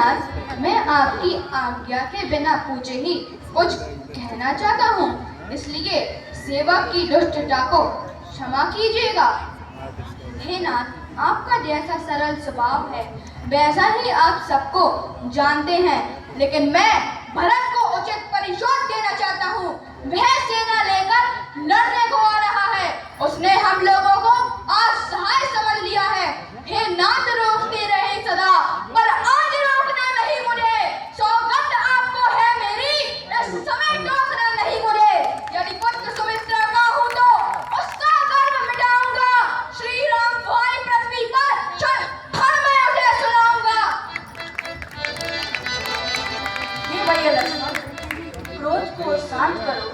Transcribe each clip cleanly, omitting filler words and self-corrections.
नाथ, मैं आपकी आज्ञा के बिना पूछे ही कुछ कहना चाहता हूँ, इसलिए सेवक की दुष्टता को क्षमा कीजिएगा। हे नाथ, आपका जैसा सरल स्वभाव है वैसा ही आप सबको जानते हैं, लेकिन मैं भरत को उचित परिशोध देना चाहता हूँ। वह सेना लेकर लड़ने को आ रहा है, उसने हम लोगों को असहाय समझ लिया है। हे नाथ, रोकते रहे सदा, पर आज रोकना नहीं मुझे। सौगंध आपको है मेरी, इस समय रोकना नहीं मुझे। यदि पुत्र सुमित्रा का हूँ तो उसका गर्व मिटाऊंगा। श्री राम भाई पृथ्वी पर क्षण मैं उसे सुनाऊंगा। हे भैया लक्ष्मण, क्रोध को शांत करो,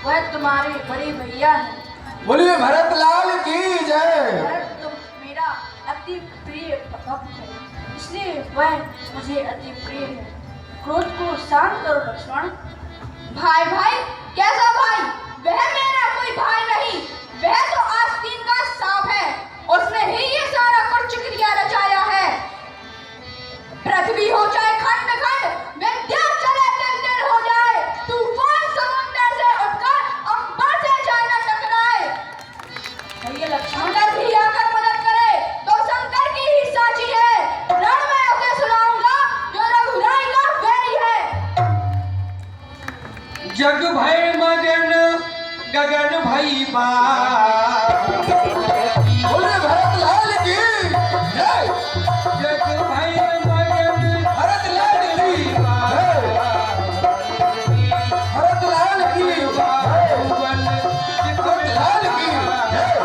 वह तुम्हारे बड़े भैया हैं। बोलिए भरत लाल की जय। भरत तो मेरा अति प्रिय भक्त है, इसलिए वह मुझे अति प्रिय है। क्रोध को शांत करो लक्ष्मण। भाई भाई कैसा भाई? वह मेरा कोई भाई नहीं, वह तो आस्तीन का सांप है। उसने ही ये सारा कुछ क्रिया रचाया है। पृथ्वी हो जाए खंड खंड, विंध्याचल तिल तिल हो जाए, तूफान समुद्र से उठकर अंबर से जाए न टकराए। भैया लक्ष्मण, शंकर भी आकर मदद करे तो शंकर की ही साची है। रण में उसे सुनाऊंगा जो रघुराई का वैरी है। जग भय मगन गगन भई बार। बोले भरत लाल की जय। जग भय मगन भरत लाल की जय। भरत लाल की जय। भरत लाल की जय।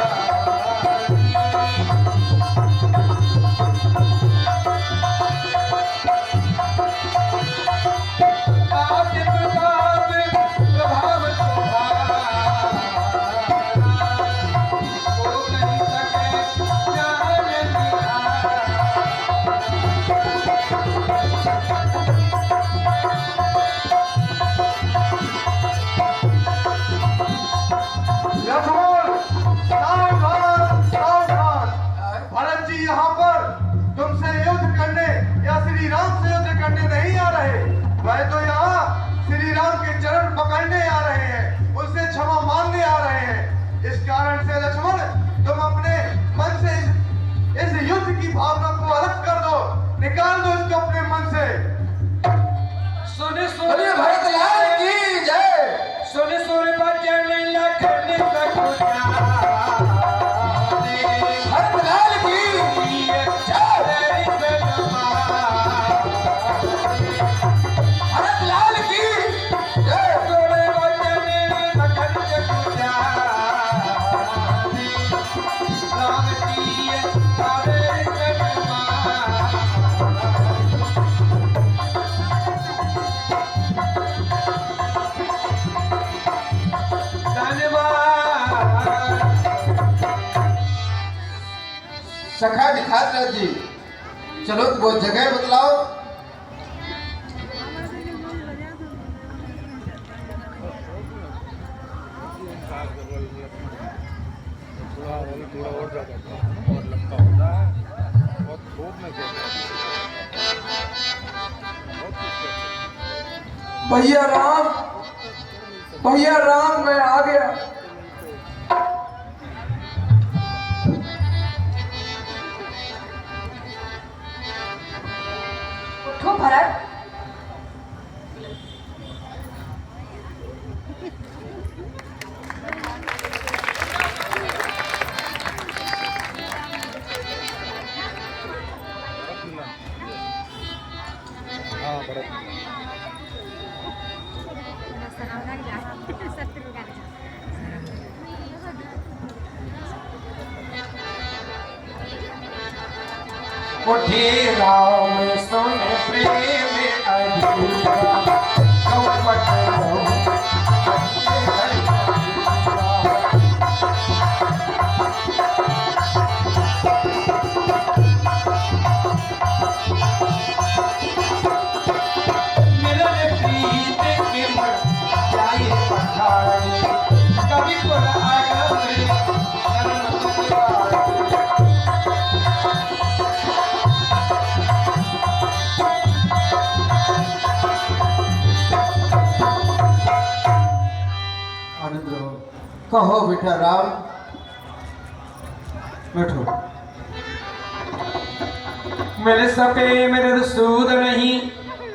भरत जी यहाँ पर तुमसे युद्ध करने या श्री राम से युद्ध करने नहीं आ रहे, वह तो यहाँ श्री राम के चरण पकड़ने आ रहे हैं, उससे क्षमा मांगने आ रहे हैं। इस कारण से लक्ष्मण, तुम अपने मन से इस युद्ध की भावना को अलग कर दो, निकाल दो इसको अपने मन से। सुने सुने भरत लाल की जय। सुने सुने बचन लखन सकुचा। भरत लाल की जय। भरत लाल की जय। सुने बचन लखन सकुचा। राम की हरे जगमा। सखा दिखात रह जी, चलो वो जगह बतलाओ। भैया राम मैं आ गया। उठो भरत। उठे राम सुन प्रेम अधूरा, कौपट मिलन प्रीत के मर जाए पठाए, कभी कहो बेटा राम, बैठो। मिल सके मेरे सूद नहीं,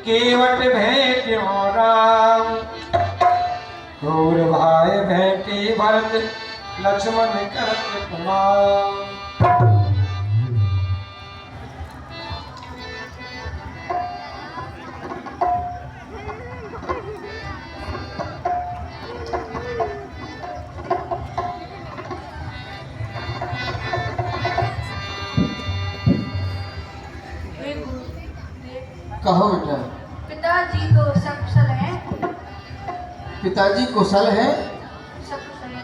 केवट भेंट्यो राम। क्रूर भाई भेंटे भरत, लक्ष्मण करत प्रणाम। हे गुरुदेव, कहो बेटा। पिताजी तो सकुशल हैं? पिताजी कुशल हैं? सकुशल हैं।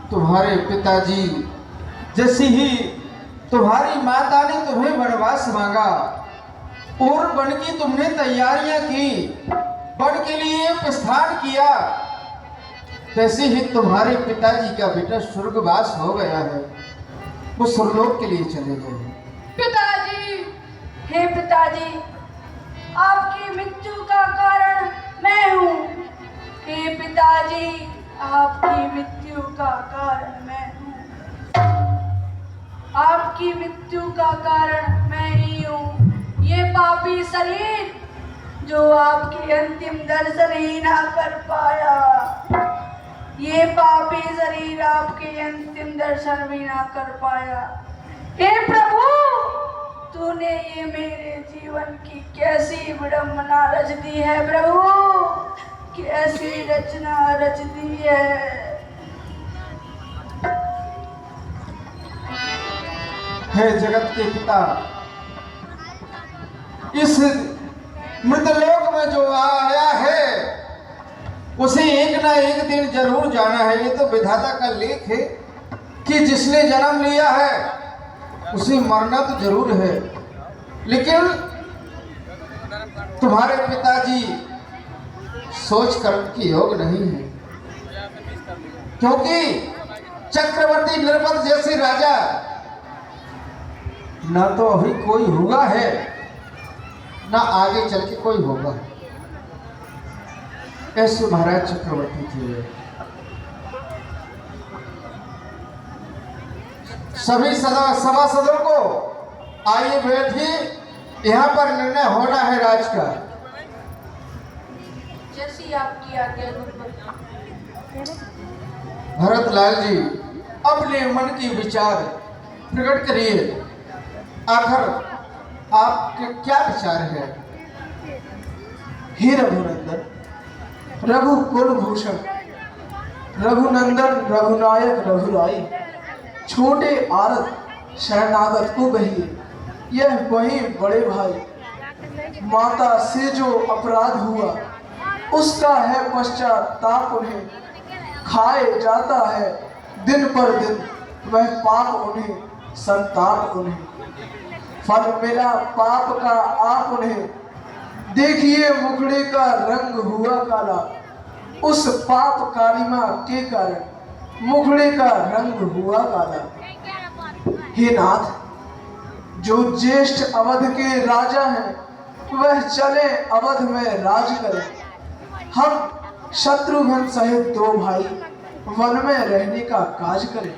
तुम्हारे पिताजी जैसी ही तुम्हारी माता ने तुम्हें वनवास मांगा और वन की तुमने तैयारियां की, वन के लिए प्रस्थान किया, वैसे ही तुम्हारे पिताजी का बेटा स्वर्गवास हो गया है, वो सुरलोक के लिए चले गए हैं। पिताजी, हे पिताजी, आपकी मृत्यु का कारण मैं हूँ। हे पिताजी, आपकी मृत्यु का कारण मैं हूँ। आपकी मृत्यु का कारण मैं ही हूँ। ये पापी शरीर जो आपकी अंतिम दर्शन ही ना कर पाया, ये पापी शरीर आपके अंतिम दर्शन भी ना कर पाया। हे प्रभु, तूने ये मेरे जीवन की कैसी विडंबना रच दी है प्रभु, कैसी रचना रच दी है। हे जगत के पिता, इस मृतलोक में जो आया है उसे एक ना एक दिन जरूर जाना है। ये तो विधाता का लेख है कि जिसने जन्म लिया है उसे मरना तो जरूर है, लेकिन तुम्हारे पिताजी सोच कर्म के योग नहीं है, क्योंकि चक्रवर्ती नृपत जैसे राजा ना तो अभी कोई हुआ है, ना आगे चल के कोई होगा। ऐसे महाराज चक्रवर्ती थे। सभी सभासदों को आइए बैठिए, यहाँ पर निर्णय होना है राज का। जैसी आपकी आज्ञा गुरुदेव। भरतलाल जी, अपने मन की विचार प्रकट करिए। आखिर आपके क्या विचार है? हे रघुनंदन, रघुकुल भूषण, रघुनंदन, रघुनायक, रघुराई, छोटे आरत शरणागत को कहिए, यह वही बड़े भाई माता से जो अपराध हुआ उसका है पश्चाताप उन्हें खाए जाता है दिन पर दिन, वह पाप उन्हें संताप उन्हें फल मिला पाप का आप उन्हें, देखिए मुखड़े का रंग हुआ काला, उस पाप कालिमा के कारण मुखड़े का रंग हुआ काला। हे नाथ, जो ज्येष्ठ अवध के राजा हैं वह चले अवध में राज करें, हम शत्रुघ्न सहित दो भाई वन में रहने का काज करें।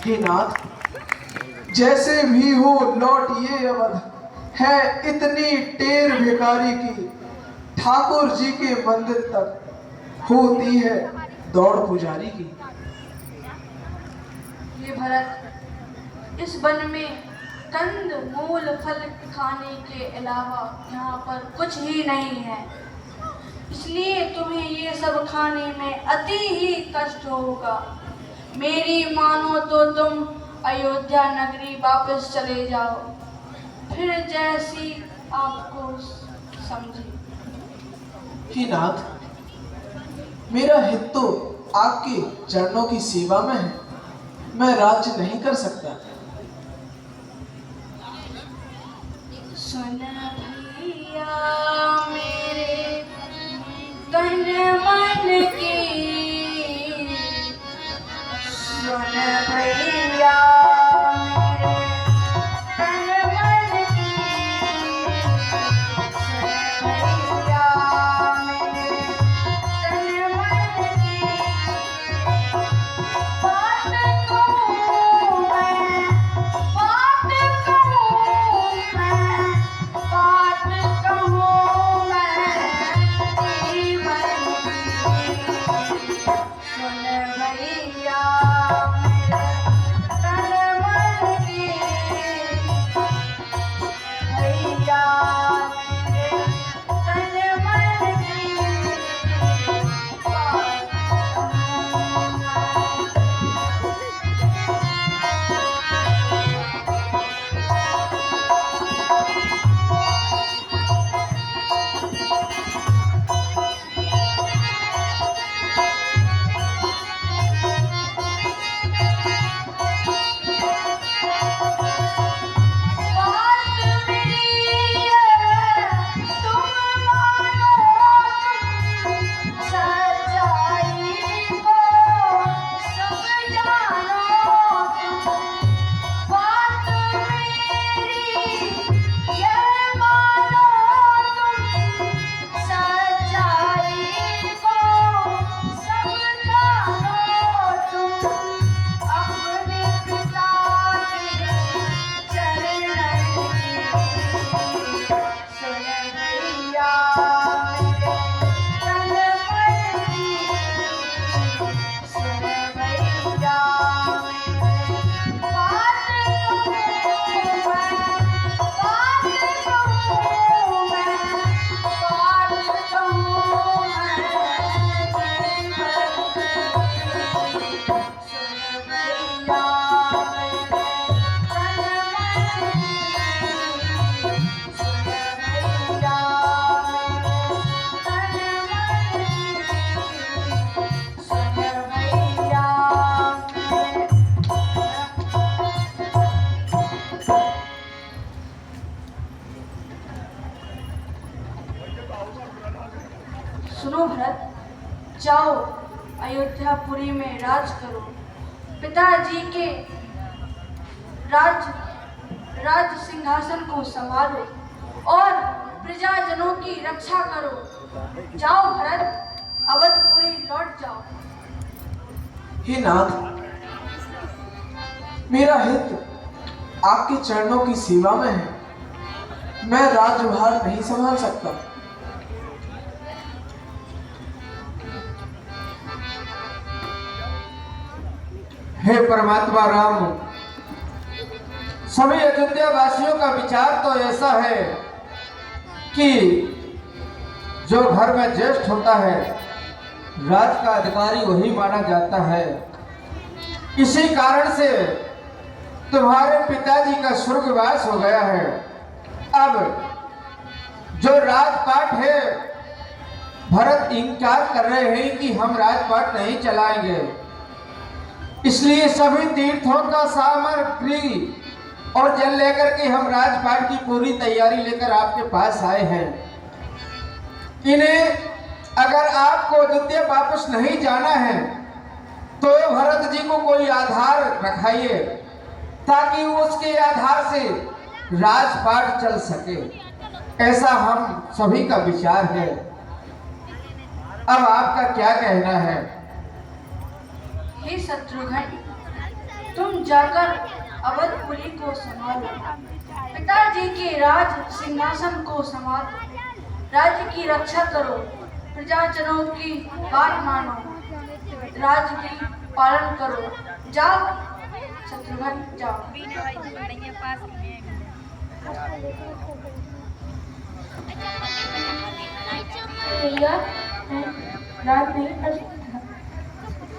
हे नाथ, जैसे भी हो लौट ये अवध है इतनी टेर भिखारी की, ठाकुर जी के मंदिर तक होती है दौड़ पुजारी की। ये भरत, इस वन में कंद मूल फल खाने के अलावा यहाँ पर कुछ ही नहीं है, इसलिए तुम्हें ये सब खाने में अति ही कष्ट होगा। मेरी मानो तो तुम अयोध्या नगरी वापस चले जाओ, फिर जैसी आपको समझे। हे नाथ, मेरा हित तो आपके चरणों की सेवा में है, मैं राज्य नहीं कर सकता। सुन भैया मेरे तन मन की, सुन भैया मेरे तन मन की, सुन भैया मेरे तन मन की, अयोध्यापुरी में राज करो। पिताजी के राज सिंहासन को संभालो और प्रजाजनों की रक्षा करो। जाओ भरत, अवधपुरी लौट जाओ। हे नाथ, मेरा हित आपके चरणों की सेवा में है। मैं राज्यभार नहीं संभाल सकता। हे परमात्मा राम, सभी अयोध्या वासियों का विचार तो ऐसा है कि जो घर में ज्येष्ठ होता है, राज का अधिकारी वही माना जाता है। इसी कारण से तुम्हारे पिताजी का स्वर्गवास हो गया है। अब जो राजपाट है, भरत इनकार कर रहे हैं कि हम राजपाट नहीं चलाएंगे। इसलिए सभी तीर्थों का सामग्री और जल लेकर के हम राजपाट की पूरी तैयारी लेकर आपके पास आए हैं। इन्हें अगर आपको अयोध्या वापस नहीं जाना है तो भरत जी को कोई आधार रखाइए ताकि उसके आधार से राजपाट चल सके। ऐसा हम सभी का विचार है। अब आपका क्या कहना है? हे शत्रुघ्न, तुम जाकर अवधपुरी को संभालो, पिताजी के राज सिंहासन को संभालो, राज्य की रक्षा करो, प्रजाजनों की बात मानो, राज्य की पालन करो। जाओ शत्रुघ्न, जाओ। भैया, रात नहीं